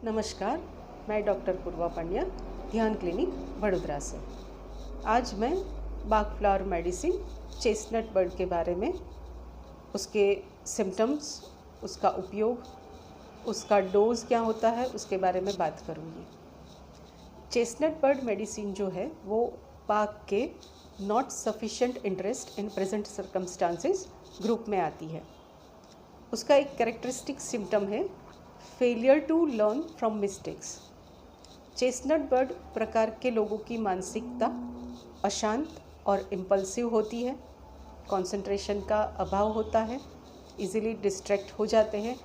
नमस्कार, मैं डॉक्टर पूर्वा पांड्या, ध्यान क्लिनिक बड़ोदरा से। आज मैं बाग फ्लावर मेडिसिन चेस्टनट बर्ड के बारे में, उसके सिम्टम्स, उसका उपयोग, उसका डोज क्या होता है, उसके बारे में बात करूँगी। चेस्टनट बर्ड मेडिसिन जो है वो बाग के not sufficient interest in present circumstances group में आती है। उसका एक कैरेक्टरिस्टिक सिम्टम है failure to learn from mistakes. Chestnut bird प्रकार के लोगों की मानसिकता अशांत और इम्पल्सिव होती है, कंसंट्रेशन का अभाव होता है, इजीली डिस्ट्रैक्ट हो जाते हैं,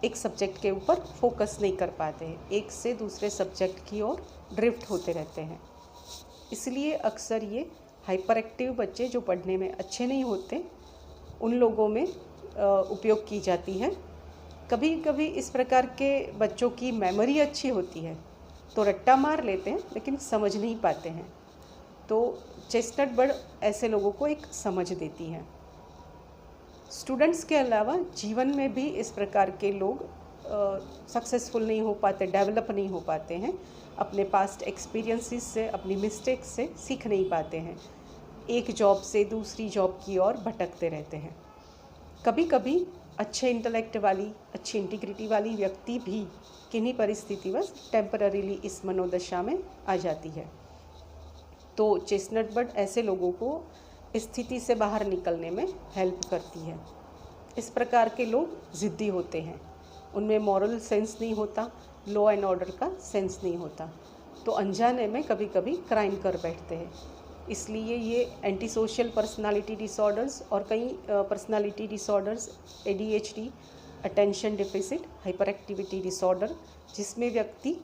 एक सब्जेक्ट के ऊपर फोकस नहीं कर पाते हैं, एक से दूसरे सब्जेक्ट की ओर ड्रिफ्ट होते रहते हैं। इसलिए अक्सर ये हाइपर एक्टिव बच्चे जो पढ़ने में अच्छे नहीं होते, उन लोगों में उपयोग की जाती है। कभी कभी इस प्रकार के बच्चों की मेमोरी अच्छी होती है तो रट्टा मार लेते हैं लेकिन समझ नहीं पाते हैं, तो चेस्टनट बर्ड ऐसे लोगों को एक समझ देती है। स्टूडेंट्स के अलावा जीवन में भी इस प्रकार के लोग सक्सेसफुल नहीं हो पाते, डेवलप नहीं हो पाते हैं, अपने पास्ट एक्सपीरियंसेस से, अपनी मिस्टेक्स से सीख नहीं पाते हैं, एक जॉब से दूसरी जॉब की ओर भटकते रहते हैं। कभी कभी अच्छे इंटेलेक्ट वाली, अच्छी इंटीग्रिटी वाली व्यक्ति भी किन्हीं परिस्थितिवश टेम्पररीली इस मनोदशा में आ जाती है। तो चेस्टनट बर्ड ऐसे लोगों को इस स्थिति से बाहर निकलने में हेल्प करती है। इस प्रकार के लोग ज़िद्दी होते हैं, उनमें मॉरल सेंस नहीं होता, लॉ एंड ऑर्डर का सेंस नहीं होता, तो अनजाने में कभी कभी क्राइम कर बैठते हैं। इसलिए ये एंटी सोशल पर्सनालिटी डिसऑर्डर्स और कई personality disorders, ADHD, attention deficit hyper activity disorder, जिसमें व्यक्ति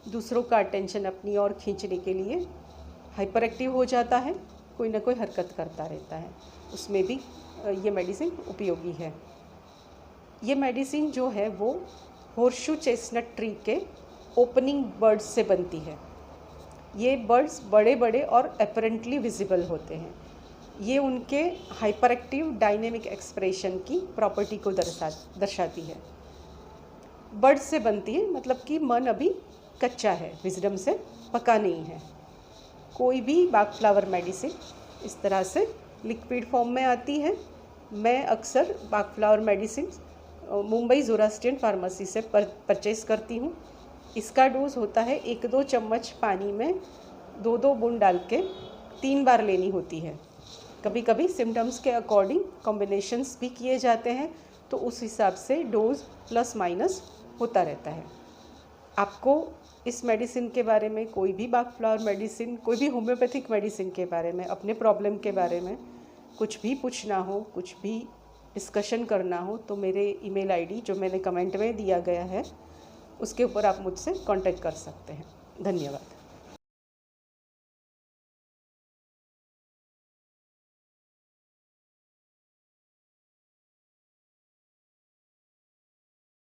दूसरों का अटेंशन अपनी ओर खींचने के लिए हाइपर एक्टिव हो जाता है, कोई ना कोई हरकत करता रहता है, उसमें भी ये मेडिसिन उपयोगी है। ये मेडिसिन जो है वो होर्शू चेस्टनट ट्री के ओपनिंग बर्ड्स से बनती है। ये बर्ड्स बड़े बड़े और अपरेंटली विजिबल होते हैं। ये उनके हाइपर एक्टिव डायनेमिक एक्सप्रेशन की प्रॉपर्टी को दर्शाती है। बर्ड्स से बनती है मतलब कि मन अभी कच्चा है, विजडम से पका नहीं है। कोई भी बाग फ्लावर मेडिसिन इस तरह से लिक्विड फॉर्म में आती है। मैं अक्सर बाग फ्लावर मेडिसिन मुंबई ज़ोरास्ट्रियन फार्मेसी से परचेज़ करती हूँ। इसका डोज होता है 1-2 चम्मच पानी में 2-2 बूंद डाल के 3 बार लेनी होती है। कभी कभी सिम्टम्स के अकॉर्डिंग कॉम्बिनेशंस भी किए जाते हैं, तो उस हिसाब से डोज प्लस माइनस होता रहता है। आपको इस मेडिसिन के बारे में, कोई भी बाग फ्लावर मेडिसिन, कोई भी होम्योपैथिक मेडिसिन के बारे में, अपने प्रॉब्लम के बारे में कुछ भी पूछना हो, कुछ भी डिस्कशन करना हो, तो मेरे ईमेल ID जो मैंने कमेंट में दिया गया है उसके ऊपर आप मुझसे कांटेक्ट कर सकते हैं। धन्यवाद।